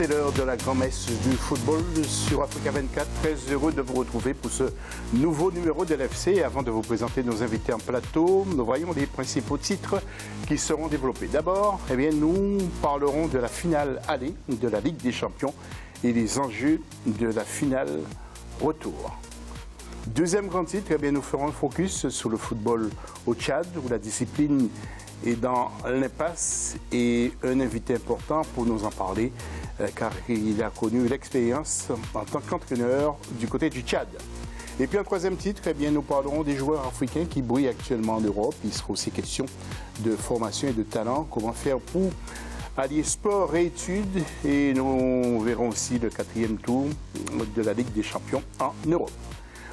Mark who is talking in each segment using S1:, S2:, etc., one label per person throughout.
S1: C'est l'heure de la grand-messe du football sur Africa 24. Très heureux de vous retrouver pour ce nouveau numéro de l'FC. Avant de vous présenter nos invités en plateau, nous voyons les principaux titres qui seront développés. D'abord, nous parlerons de la finale aller de la Ligue des Champions et les enjeux de la finale retour. Deuxième grand titre, nous ferons un focus sur le football au Tchad, où la discipline est dans l'impasse, et un invité important pour nous en parler, car il a connu l'expérience en tant qu'entraîneur du côté du Tchad. Et puis en troisième titre, nous parlerons des joueurs africains qui brillent actuellement en Europe. Il sera aussi question de formation et de talent, comment faire pour allier sport et études, et nous verrons aussi le quatrième tour de la Ligue des Champions en Europe.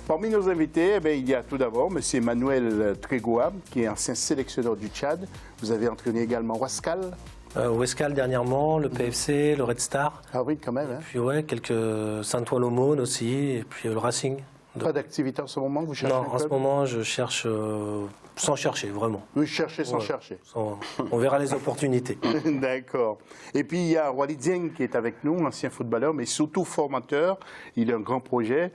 S1: Parmi nos invités, il y a tout d'abord M. Emmanuel Trégoa, qui est ancien sélectionneur du Tchad. Vous avez entraîné également Ouaskal.
S2: Ouaskal dernièrement, le PFC, le Red Star.
S1: Ah oui, quand même.
S2: Et puis quelques Saint-Ouen-l'Aumône aussi, et puis le Racing.
S1: Pas d'activité en ce moment, vous cherchez?
S2: Non, en ce moment, je cherche sans chercher, vraiment.
S1: Vous cherchez sans chercher.
S2: On verra les opportunités.
S1: D'accord. Et puis, il y a Walid Dieng qui est avec nous, ancien footballeur, mais surtout formateur. Il a un grand projet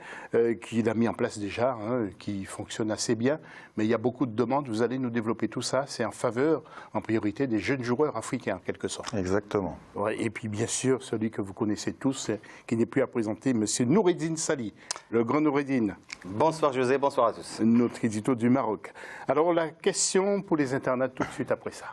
S1: qu'il a mis en place déjà, qui fonctionne assez bien. Mais il y a beaucoup de demandes. Vous allez nous développer tout ça. C'est en faveur, en priorité, des jeunes joueurs africains, en quelque sorte.
S3: Exactement.
S1: Ouais, et puis, bien sûr, celui que vous connaissez tous, qui n'est plus à présenter, M. Noureddine Sali, le grand Noureddine.
S4: Bonsoir José, bonsoir à tous.
S1: Notre édito du Maroc. Alors la question pour les internautes tout de suite après ça.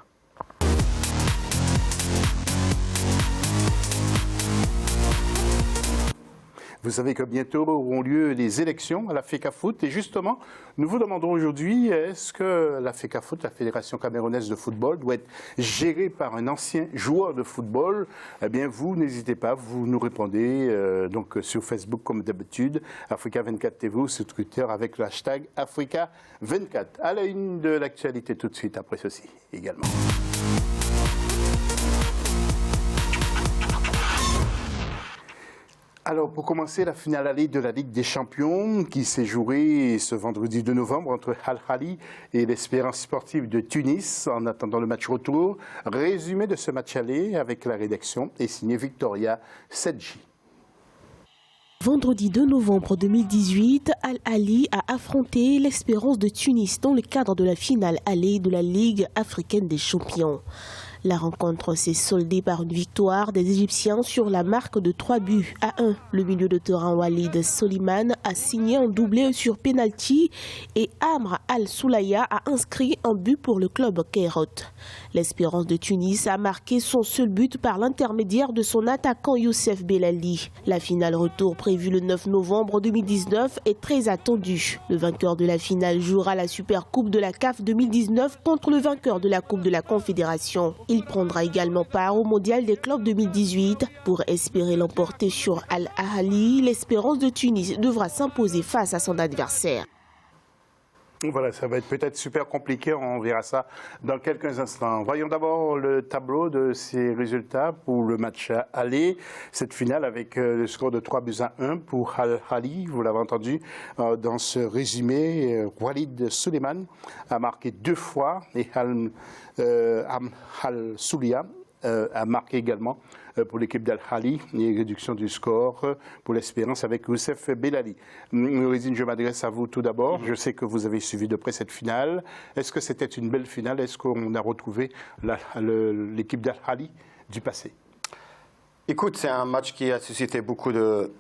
S1: Vous savez que bientôt auront lieu les élections à la FECAFOOT et justement, nous vous demandons aujourd'hui, est-ce que la FECAFOOT, la Fédération camerounaise de football, doit être gérée par un ancien joueur de football? Eh bien, vous n'hésitez pas, vous nous répondez donc sur Facebook comme d'habitude, Africa 24 TV ou sur Twitter avec le hashtag Africa 24. À la une de l'actualité tout de suite après ceci également. Alors, pour commencer, la finale aller de la Ligue des Champions qui s'est jouée ce vendredi 2 novembre entre Al Ahly et l'Espérance sportive de Tunis en attendant le match retour. Résumé de ce match aller avec la rédaction est signé Victoria Sedji.
S5: Vendredi 2 novembre 2018, Al Ahly a affronté l'Espérance de Tunis dans le cadre de la finale aller de la Ligue africaine des champions. La rencontre s'est soldée par une victoire des Égyptiens sur la marque de 3-1. Le milieu de terrain Walid Soliman a signé un doublé sur penalty et Amr Al-Soulaya a inscrit un but pour le club Cairot. L'Espérance de Tunis a marqué son seul but par l'intermédiaire de son attaquant Youssef Belali. La finale retour prévue le 9 novembre 2019 est très attendue. Le vainqueur de la finale jouera la Super Coupe de la CAF 2019 contre le vainqueur de la Coupe de la Confédération. Il prendra également part au Mondial des clubs 2018. Pour espérer l'emporter sur Al Ahly, l'Espérance de Tunis devra s'imposer face à son adversaire.
S1: Voilà, ça va être peut-être super compliqué, on verra ça dans quelques instants. Voyons d'abord le tableau de ces résultats pour le match aller. Cette finale avec le score de 3-1 pour Al Ahly, vous l'avez entendu dans ce résumé. Walid Suleiman a marqué 2 fois et Al-Soulia a marqué également pour l'équipe d'Al Ahly et réduction du score pour l'Espérance avec Youssef Belali. Noureddine, je m'adresse à vous tout d'abord. Je sais que vous avez suivi de près cette finale. Est-ce que c'était une belle finale? Est-ce qu'on a retrouvé l'équipe d'Al Ahly du passé?
S4: Écoute, c'est un match qui a suscité beaucoup de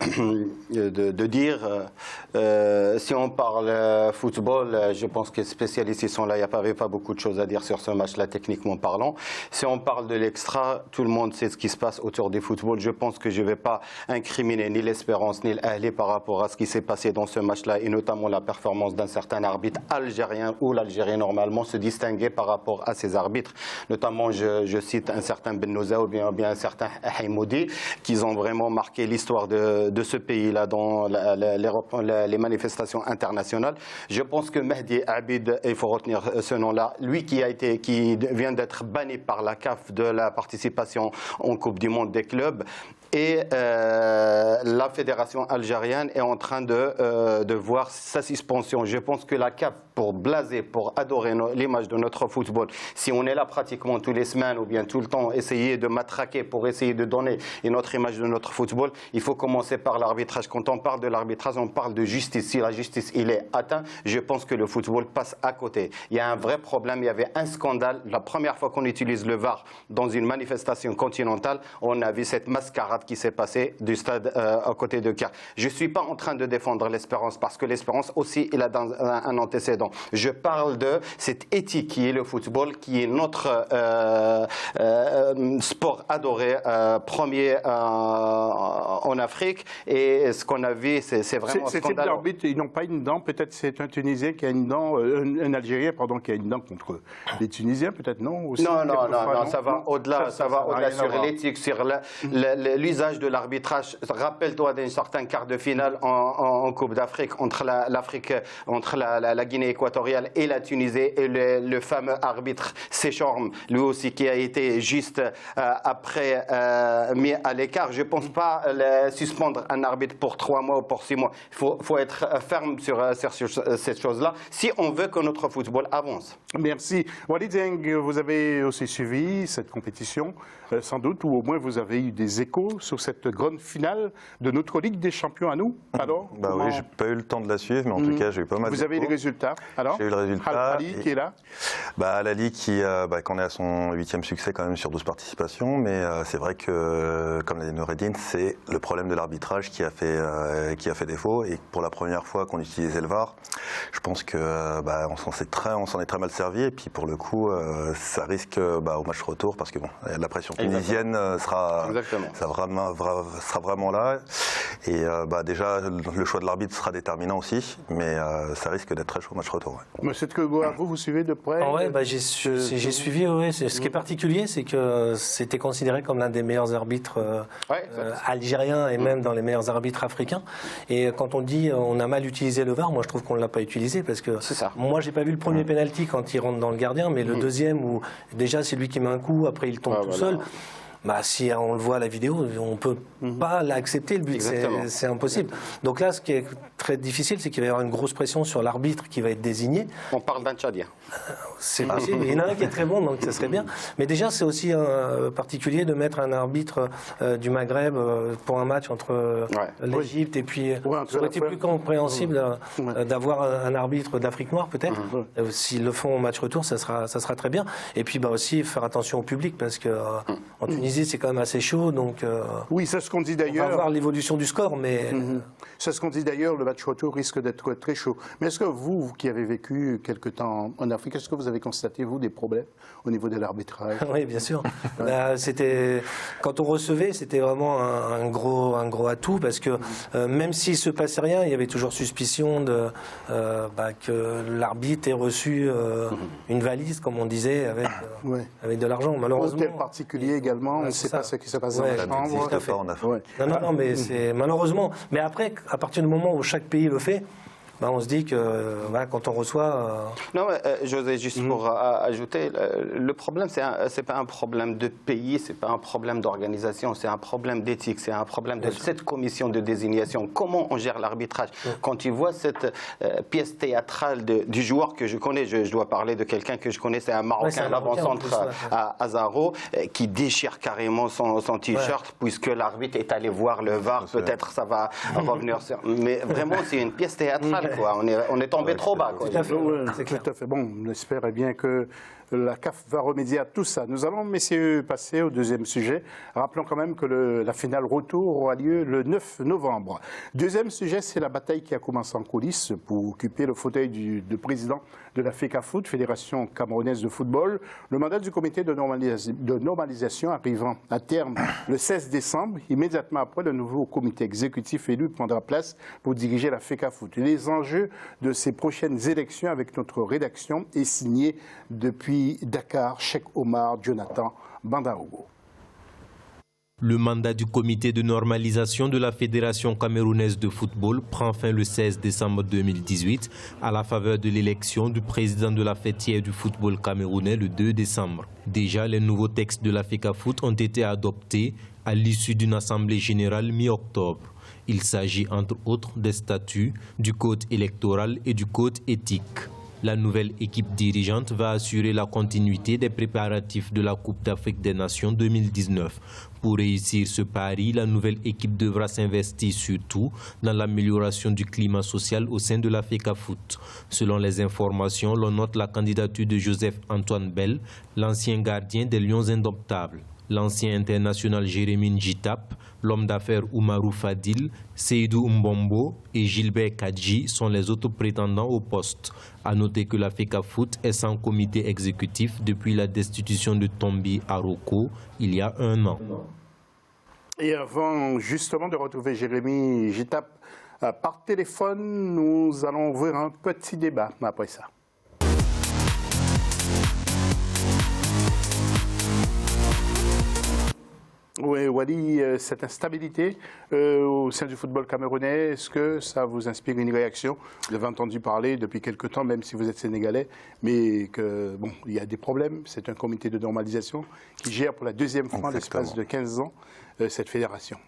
S4: dire. Si on parle football, je pense que les spécialistes sont là. Il n'y avait pas beaucoup de choses à dire sur ce match-là, techniquement parlant. Si on parle de l'extra, tout le monde sait ce qui se passe autour du football. Je pense que je ne vais pas incriminer ni l'Espérance ni l'Ahly par rapport à ce qui s'est passé dans ce match-là, et notamment la performance d'un certain arbitre algérien, où l'Algérie normalement se distinguait par rapport à ses arbitres. Notamment, je cite un certain Bennouza ou bien un certain Haïmoudi, qui ont vraiment marqué l'histoire de ce pays-là dans les manifestations internationales. Je pense que Mehdi Abid, il faut retenir ce nom-là, lui qui vient d'être banni par la CAF de la participation en Coupe du Monde des clubs, et la fédération algérienne est en train de voir sa suspension. Je pense que la CAF, pour blaser, pour adorer l'image de notre football, si on est là pratiquement tous les semaines ou bien tout le temps, essayer de matraquer pour essayer de donner et notre image de notre football. Il faut commencer par l'arbitrage. Quand on parle de l'arbitrage, on parle de justice. Si la justice il est atteint, je pense que le football passe à côté. Il y a un vrai problème. Il y avait un scandale. La première fois qu'on utilise le VAR dans une manifestation continentale, on a vu cette mascarade qui s'est passée du stade à côté de Car. Je ne suis pas en train de défendre l'Espérance parce que l'Espérance aussi, il a un antécédent. Je parle de cette éthique qui est le football, qui est notre sport adoré, premier en Afrique. Et ce qu'on a vu, c'est vraiment
S1: Ces types
S4: scandaleux.
S1: d'arbitres, ils n'ont pas une dent. Peut-être c'est un Tunisien qui a une dent, un Algérien, pardon, qui a une dent contre les Tunisiens, peut-être non aussi,
S4: Non,
S1: quelquefois,
S4: ça va au-delà, ça va
S1: n'a
S4: au-delà
S1: rien à
S4: sur
S1: voir.
S4: l'éthique, sur l'usage de l'arbitrage. Rappelle-toi d'un certain quart de finale en Coupe d'Afrique entre la Guinée équatoriale et la Tunisie et le fameux arbitre Séchorm, lui aussi qui a été juste après mis à l'écart. Je ne pense pas suspendre un arbitre pour 3 mois ou pour 6 mois. Il faut être ferme sur cette chose-là si on veut que notre football avance.
S1: Merci. Walid Dieng, vous avez aussi suivi cette compétition, sans doute, ou au moins vous avez eu des échos sur cette grande finale de notre Ligue des Champions à nous. Alors,
S3: Oui, j'ai pas eu le temps de la suivre, mais en tout cas, j'ai eu pas mal
S1: Vous avez eu les résultats. Alors,
S3: J'ai eu le résultat.
S1: Al-Ali qui est là.
S3: Al-Ali qui qu'on est à son 8e succès quand même sur 12 participations, mais c'est vrai que, comme l'a dit Noureddine, c'est le problème de l'arbitrage qui a fait défaut. Et pour la première fois qu'on utilisait le VAR, je pense que on s'en est très mal servi. Et puis pour le coup, ça risque au match retour, parce que bon, la pression tunisienne sera vraiment là. Et déjà, le choix de l'arbitre sera déterminant aussi, mais ça risque d'être très chaud au match retour. Ouais.
S1: Monsieur Tkegoa, vous suivez de près?
S2: J'ai suivi. Ouais. Ce qui est particulier, c'est que c'était considéré comme l'un des meilleurs arbitres algériens et même dans les meilleurs arbitres africains. Et quand on dit on a mal utilisé le VAR, moi je trouve qu'on ne l'a pas utilisé, parce que moi j'ai pas vu le premier penalty quand il rentre dans le gardien, mais le deuxième où déjà c'est lui qui met un coup, après il tombe tout seul. Si on le voit à la vidéo, on ne peut pas l'accepter, le but, c'est impossible. Donc là, ce qui est très difficile, c'est qu'il va y avoir une grosse pression sur l'arbitre qui va être désigné.
S4: On parle d'un Tchadien.
S2: C'est possible, il y en a un qui est très bon, donc ça serait bien. Mais déjà, c'est aussi particulier de mettre un arbitre du Maghreb pour un match entre l'Égypte et puis... ça aurait été plus compréhensible d'avoir un arbitre d'Afrique noire, peut-être. S'ils le font au match retour, ça sera très bien. Et puis aussi faire attention au public, parce qu'en Tunisie, c'est quand même assez chaud, donc
S1: oui, c'est ce qu'on dit d'ailleurs.
S2: On va voir l'évolution du score, mais...
S1: C'est ce qu'on dit d'ailleurs, le match retour risque d'être très chaud. Mais est-ce que vous qui avez vécu quelque temps en Afrique, est-ce que vous avez constaté, vous, des problèmes au niveau de l'arbitrage?
S2: Oui, bien sûr. Quand on recevait, c'était vraiment un gros atout, parce que même s'il ne se passait rien, il y avait toujours suspicion que l'arbitre ait reçu une valise, comme on disait, avec de l'argent. Malheureusement.
S1: Hôtel particulier également, on ne sait pas ce qui se passe dans la chambre.
S2: Non, mais c'est malheureusement. Mais après, à partir du moment où chaque pays le fait, on se dit que quand on reçoit...
S4: Non, José, juste pour ajouter, le problème, c'est pas un problème de pays, c'est pas un problème d'organisation, c'est un problème d'éthique, c'est un problème de cette commission de désignation. Comment on gère l'arbitrage? Quand tu vois cette pièce théâtrale du joueur que je connais, je dois parler de quelqu'un que je connais, c'est un Marocain, l'avant-centre à Azaro, qui déchire carrément son t-shirt, puisque l'arbitre est allé voir le VAR, peut-être ça va revenir sur... Mais vraiment, c'est une pièce théâtrale. On est tombé trop bas.
S1: Tout à fait. Bon, on espère bien que la CAF va remédier à tout ça. Nous allons, messieurs, passer au deuxième sujet. Rappelons quand même que la finale retour aura lieu le 9 novembre. Deuxième sujet, c'est la bataille qui a commencé en coulisses pour occuper le fauteuil du président de la FECAFOOT, Fédération camerounaise de football. Le mandat du comité de normalisation arrivant à terme le 16 décembre, immédiatement après, le nouveau comité exécutif élu prendra place pour diriger la FECAFOOT. Les enjeux de ces prochaines élections avec notre rédaction est signé depuis Dakar, Cheikh Omar Jonathan Bandaogo.
S6: Le mandat du comité de normalisation de la Fédération camerounaise de football prend fin le 16 décembre 2018 à la faveur de l'élection du président de la fêtière du football camerounais le 2 décembre. Déjà, les nouveaux textes de la FECAFOOT ont été adoptés à l'issue d'une assemblée générale mi-octobre. Il s'agit entre autres des statuts, du code électoral et du code éthique. La nouvelle équipe dirigeante va assurer la continuité des préparatifs de la Coupe d'Afrique des Nations 2019. Pour réussir ce pari, la nouvelle équipe devra s'investir surtout dans l'amélioration du climat social au sein de la FECAFOOT. Selon les informations, l'on note la candidature de Joseph-Antoine Bell, l'ancien gardien des Lions indomptables. L'ancien international Jérémy Njitap, l'homme d'affaires Oumarou Fadil, Seydou Mbombo et Gilbert Kadji sont les autres prétendants au poste. À noter que la FECAFOOT est sans comité exécutif depuis la destitution de Tombi Aroko il y a 1 an.
S1: Et avant justement de retrouver Jérémy Njitap par téléphone, nous allons ouvrir un petit débat après ça. Oui, Wally, cette instabilité au sein du football camerounais, est-ce que ça vous inspire une réaction? Vous avez entendu parler depuis quelque temps, même si vous êtes sénégalais, mais que bon, il y a des problèmes. C'est un comité de normalisation qui gère pour la 2e fois en l'espace de 15 ans cette fédération.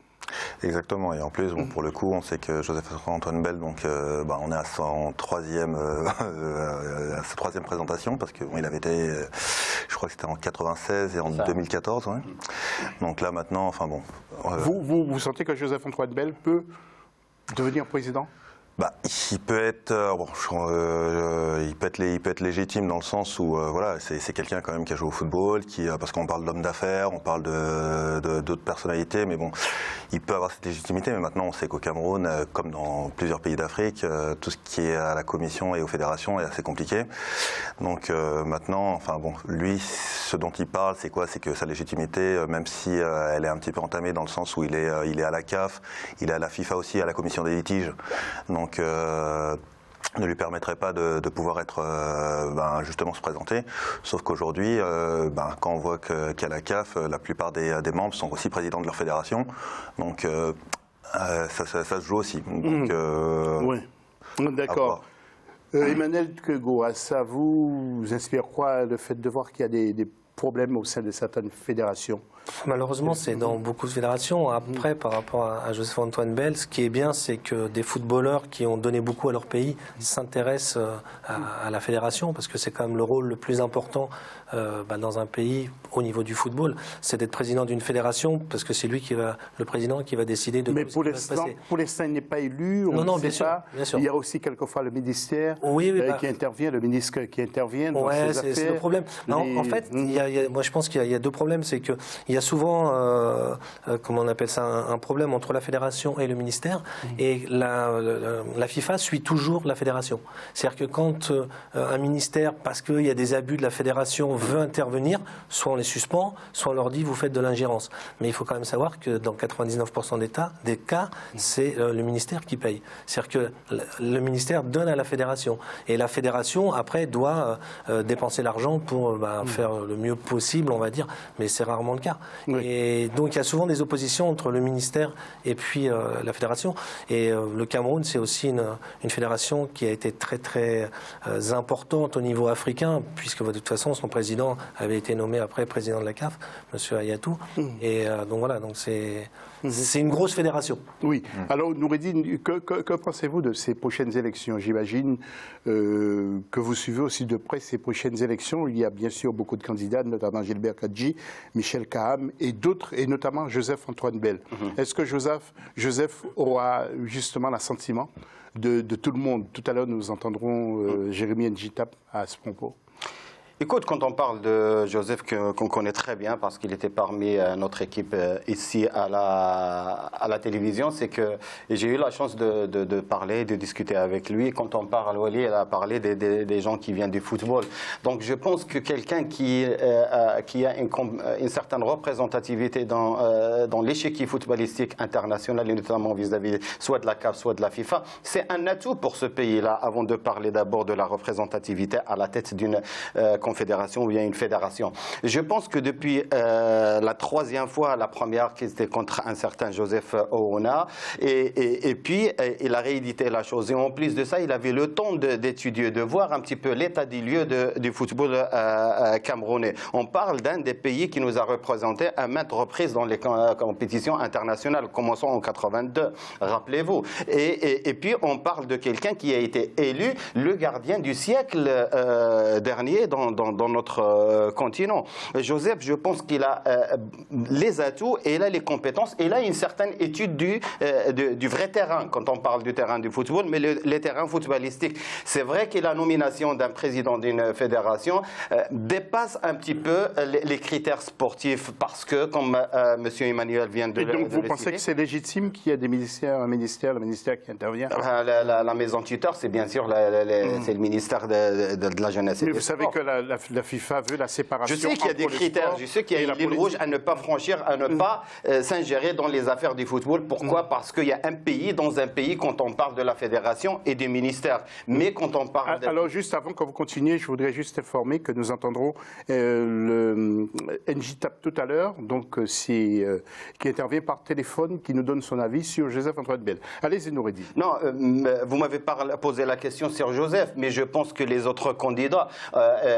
S3: Exactement, et en plus, bon, pour le coup, on sait que Joseph-Antoine Bell, donc, on est à sa troisième présentation, parce qu'il bon, avait été, je crois que c'était en 96 et en 2014. Ouais. Donc là, maintenant, enfin bon.
S1: Vous sentez que Joseph-Antoine Bell peut devenir président?
S3: Il peut être, il peut être légitime dans le sens où voilà, c'est quelqu'un quand même qui a joué au football, parce qu'on parle d'homme d'affaires, on parle d'autres personnalités, mais bon, il peut avoir cette légitimité. Mais maintenant, on sait qu'au Cameroun, comme dans plusieurs pays d'Afrique, tout ce qui est à la commission et aux fédérations est assez compliqué. Donc maintenant, enfin bon, lui, ce dont il parle, c'est quoi? C'est que sa légitimité, même si elle est un petit peu entamée dans le sens où il est à la CAF, il est à la FIFA aussi, à la commission des litiges. Donc, ne lui permettrait pas de pouvoir être justement se présenter. Sauf qu'aujourd'hui, quand on voit qu'à la CAF, la plupart des membres sont aussi présidents de leur fédération. Donc, ça se joue aussi. Donc,
S1: oui, d'accord. Emmanuel Kego, ça vous inspire quoi le fait de voir qu'il y a des problèmes au sein de certaines fédérations?
S2: Malheureusement, c'est dans beaucoup de fédérations. Après, par rapport à Joseph-Antoine Bell, ce qui est bien, c'est que des footballeurs qui ont donné beaucoup à leur pays s'intéressent à la fédération, parce que c'est quand même le rôle le plus important dans un pays au niveau du football, c'est d'être président d'une fédération, parce que c'est lui le président qui va décider de.
S1: Mais pour l'instant, il n'est pas élu.
S2: Non, bien sûr.
S1: Il y a aussi quelquefois le ministère qui intervient, le ministre qui intervient dans ces affaires.
S2: C'est le problème. Non, en fait, moi je pense qu'il y a 2 problèmes, c'est que il y a souvent, comment on appelle ça, un problème entre la fédération et le ministère, et la FIFA suit toujours la fédération. C'est-à-dire que quand un ministère, parce qu'il y a des abus de la fédération, veut intervenir, soit on les suspend, soit on leur dit vous faites de l'ingérence. Mais il faut quand même savoir que dans 99% des cas, c'est le ministère qui paye. C'est-à-dire que le ministère donne à la fédération, et la fédération après doit dépenser l'argent pour faire le mieux possible, on va dire, mais c'est rarement le cas. Oui. Et donc il y a souvent des oppositions entre le ministère et puis la fédération. Et le Cameroun, c'est aussi une fédération qui a été très très importante au niveau africain, puisque de toute façon son président avait été nommé après président de la CAF, M. Ayatou. Et donc voilà, donc c'est une grosse fédération.
S1: Oui. Alors Noureddine, que pensez-vous de ces prochaines élections? J'imagine que vous suivez aussi de près ces prochaines élections. Il y a bien sûr beaucoup de candidats, notamment Gilbert Kadji, Michel Kaham et d'autres, et notamment Joseph-Antoine Bell. Est-ce que Joseph aura justement l'assentiment de tout le monde? Tout à l'heure, nous entendrons Jérémy Njitap à ce propos.
S4: Écoute, quand on parle de Joseph, qu'on connaît très bien parce qu'il était parmi notre équipe ici à la télévision, c'est que j'ai eu la chance de parler, de discuter avec lui. Quand on parle, Wally, il a parlé des gens qui viennent du football. Donc je pense que quelqu'un qui a une certaine représentativité dans l'échiquier footballistique international, et notamment vis-à-vis soit de la CAF, soit de la FIFA, c'est un atout pour ce pays-là, avant de parler d'abord de la représentativité à la tête d'une confédération ou bien une fédération. Je pense que depuis la troisième fois, la première qui était contre un certain Joseph Oona, et puis il a réédité la chose. Et en plus de ça, il avait le temps d'étudier, de voir un petit peu l'état des lieux du football camerounais. On parle d'un des pays qui nous a représentés à maintes reprises dans les compétitions internationales, commençant en 82, rappelez-vous. Et puis on parle de quelqu'un qui a été élu le gardien du siècle dernier dans notre continent. Joseph, je pense qu'il a les atouts et il a les compétences et il a une certaine étude du vrai terrain quand on parle du terrain du football, mais les terrains footballistiques. C'est vrai que la nomination d'un président d'une fédération dépasse un petit peu les critères sportifs parce que, comme M. Emmanuel vient de le citer...
S1: Et donc vous pensez que c'est légitime qu'il y ait le ministère qui intervient?
S4: La maison tuteur, c'est bien sûr c'est le ministère de la jeunesse et
S1: mais
S4: des
S1: vous savez
S4: sports.
S1: que la FIFA veut la séparation.
S4: Je sais qu'il y a des critères, je sais qu'il y a une ligne rouge à ne pas franchir, à ne pas s'ingérer dans les affaires du football. Pourquoi? Parce qu'il y a un pays, dans un pays, quand on parle de la fédération et du ministère. Mais quand on parle...
S1: Alors, juste avant que vous continuiez, je voudrais juste informer que nous entendrons le NJTAP tout à l'heure, donc qui intervient par téléphone, qui nous donne son avis sur Joseph-Antoine Bell. Allez-y, Noureddine.
S4: Non, vous m'avez posé la question sur Joseph, mais je pense que les autres candidats,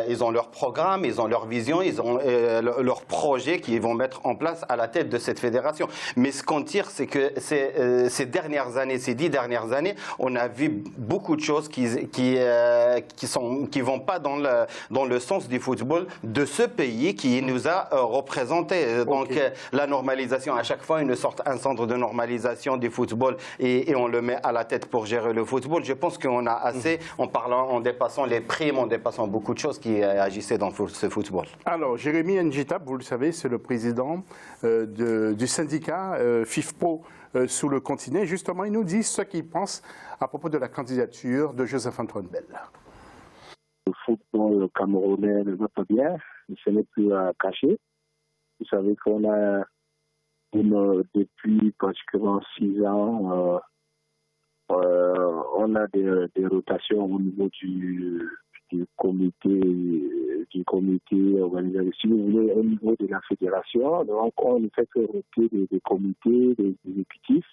S4: ils ont leur programme, ils ont leur vision, ils ont leur projet qu'ils vont mettre en place à la tête de cette fédération. Mais ce qu'on tire, c'est que ces 10 dernières années, on a vu beaucoup de choses qui vont pas dans le sens du football de ce pays qui nous a représentés. Donc la normalisation, à chaque fois, ils nous sortent un centre de normalisation du football et on le met à la tête pour gérer le football. Je pense qu'on a assez, en dépassant les primes, en dépassant beaucoup de choses qui agissaient dans ce football.
S1: Alors, Jérémy NJTAP, vous le savez, c'est le président du syndicat FIFPro sous le continent. Justement, il nous dit ce qu'il pense à propos de la candidature de Joseph-Antoine Bell.
S7: Le football camerounais ne va pas bien, ce n'est plus à cacher. Vous savez qu'on a, depuis pratiquement 6 ans, on a des rotations au niveau du comité organisé, si vous voulez, au niveau de la fédération. Donc, on ne fait que roter des comités, des exécutifs.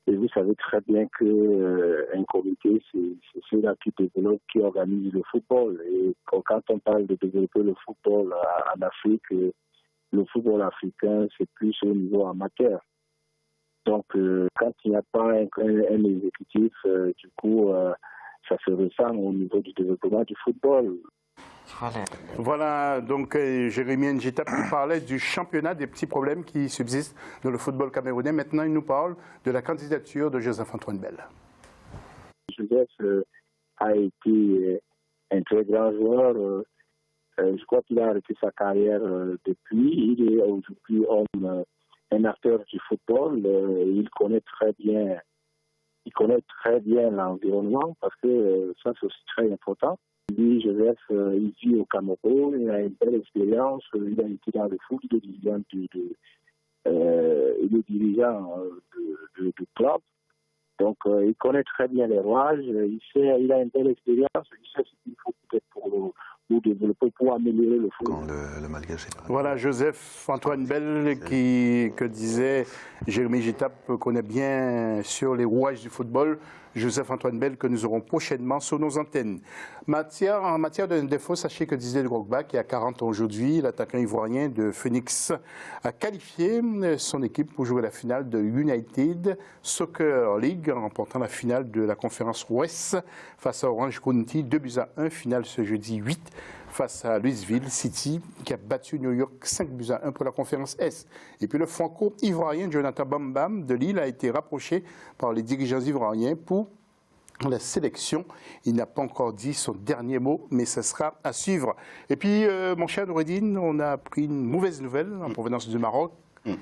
S7: Et vous savez très bien qu'un comité, c'est celui-là qui organise le football. Et quand on parle de développer le football en Afrique, le football africain, c'est plus au niveau amateur. Donc, quand il n'y a pas un exécutif, du coup, ça se ressent au niveau du développement du football.
S1: Voilà, donc Jérémy NJTAP nous parlait du championnat, des petits problèmes qui subsistent dans le football camerounais. Maintenant, il nous parle de la candidature de Joseph-Antoine Bell.
S7: Joseph a été un très grand joueur. Je crois qu'il a arrêté sa carrière depuis. Il est aujourd'hui un acteur du football. Il connaît très bien l'environnement parce que ça, c'est aussi très important. Lui, Joseph, il vit au Cameroun, il a une belle expérience, il a été dans le foot, il est dirigeant de club. Donc, il connaît très bien les rouages, il a une belle expérience, il sait ce qu'il faut peut-être pour développer, pour améliorer le foot.
S3: Le Malgache.
S1: Voilà, Joseph-Antoine Bell, que disait Jérémy NJTAP, connaît bien sur les rouages du football. Joseph-Antoine Bell, que nous aurons prochainement sur nos antennes. En matière de défaut, sachez que Didier Drogba, qui a 40 ans aujourd'hui, l'attaquant ivoirien de Phoenix, a qualifié son équipe pour jouer la finale de United Soccer League, en remportant la finale de la conférence Ouest face à Orange County, 2-1, finale ce jeudi 8 face à Louisville City, qui a battu New York 5-1 pour la conférence S. Et puis le franco-ivoirien Jonathan Bambam de Lille a été rapproché par les dirigeants ivoiriens pour la sélection. Il n'a pas encore dit son dernier mot, mais ce sera à suivre. Et puis, mon cher Noureddine, on a appris une mauvaise nouvelle en provenance du Maroc.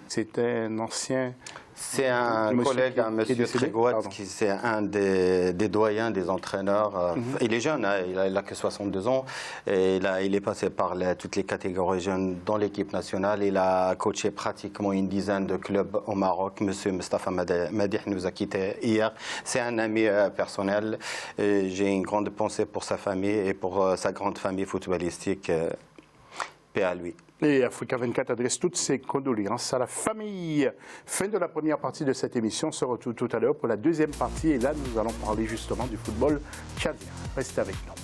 S1: C'est un ancien...
S4: C'est un collègue, un monsieur Trégoat, qui c'est un des doyens des entraîneurs. Il est jeune, hein, il a que 62 ans. Et il est passé par toutes les catégories jeunes dans l'équipe nationale. Il a coaché pratiquement une dizaine de clubs au Maroc. Monsieur Mustafa Madih nous a quittés hier. C'est un ami personnel. J'ai une grande pensée pour sa famille et pour sa grande famille footballistique. Paix à lui.
S1: Et Africa 24 adresse toutes ses condoléances à la famille. Fin de la première partie de cette émission. On se retrouve tout à l'heure pour la deuxième partie. Et là, nous allons parler justement du football tchadien. Restez avec nous.